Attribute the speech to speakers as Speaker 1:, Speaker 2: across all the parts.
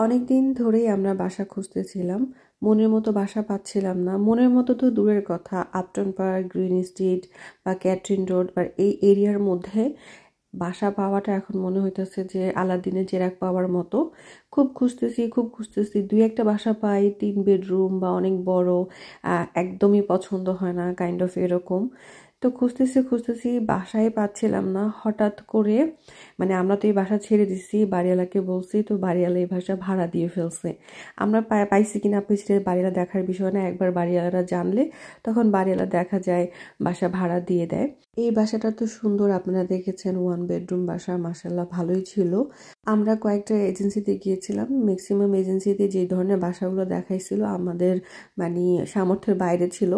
Speaker 1: অনেকদিন ধরেই আমরা বাসা খুঁজতেছিলাম। মনের মতো বাসা পাচ্ছিলাম না। মনের মতো তো দূরের কথা, আপটন পার্ক, গ্রিন স্ট্রিট বা ক্যাটরিন রোড বা এই এরিয়ার মধ্যে বাসা পাওয়াটা এখন মনে হইতেছে যে আলাদিনের চেরাগ পাওয়ার মতো। খুব খুঁজতেছি, দুই একটা বাসা পাই 3 বেডরুম বা অনেক বড়, একদমই পছন্দ হয় না, কাইন্ড অফ এরকম। তো খুঁজতেছি বাসায় পাচ্ছিলাম না। হঠাৎ করে মানে আমরা তো এই বাসা ছেড়ে দিছি, বাড়িওয়ালাকে বলছি, তো বাড়িওয়ালা এই বাসা ভাড়া দিয়ে ফেলছে। আমরা পাইছি কিনা পাইছি বাড়িওয়ালা দেখার বিষয় না, একবার বাড়িওয়ালারা জানলে তখন বাড়িওয়ালা দেখা যায় বাসা ভাড়া দিয়ে দেয়। এই বাসাটা তো সুন্দর, আপনারা দেখেছেন, 1 বেডরুম বাসা, মাশাআল্লাহ ভালোই ছিল। আমরা কয়েকটা এজেন্সিতে গিয়েছিলাম, ম্যাক্সিমাম এজেন্সিতে যে ধরনের বাসাগুলো দেখাইছিল আমাদের মানে সামর্থ্যের বাইরে ছিল।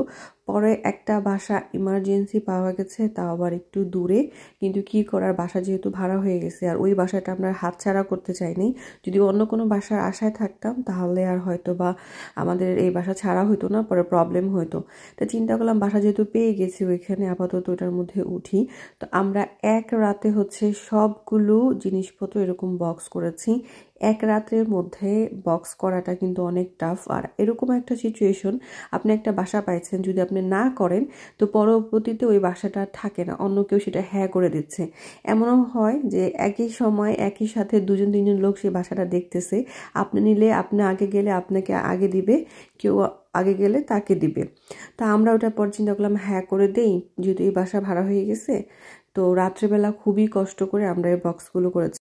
Speaker 1: পরে একটা বাসা ইমার্জেন্সি পাওয়া গেছে, তাও আবার একটু দূরে, কিন্তু কি করার, বাসা যেহেতু ভাড়া হয়ে গেছে আর ওই বাসাটা আমরা হাতছাড়া করতে চাইনি। যদি অন্য কোনো বাসার আশায় থাকতাম তাহলে আর হয়তো বা আমাদের এই বাসা ছাড়া হতো না, পরে প্রবলেম হতো। তো চিন্তা করলাম বাসা যেহেতু পেয়ে গেছি ওইখানে, আপাতত ওটার মধ্যে উঠি। তো আমরা এক রাতে সবগুলো জিনিসপত্র এরকম বক্স করেছি। এক রাতের মধ্যে বক্স করাটা কিন্তু অনেক টাফ। আর এরকম একটা সিচুয়েশন, আপনি একটা বাসা পাইছেন, যদি আপনি না করেন তো পরবর্তীতে ওই বাসাটা থাকে না, অন্য কেউ সেটা করে দিচ্ছে। এমনও হয় যে একই সময় একই সাথে 2-3 জন লোক সেই বাসাটা দেখতেছে। আপনি নিলে, আপনি আগে গেলে আপনাকে আগে দিবে, কেউ আগে গেলে তাকে দিবে। তা আমরা ওটার পর চিন্তা করলাম করে দেই, যেহেতু এই বাসা ভাড়া হয়ে গেছে। তো রাত্রেবেলা খুবই কষ্ট করে আমরা এই বক্সগুলো করেছি।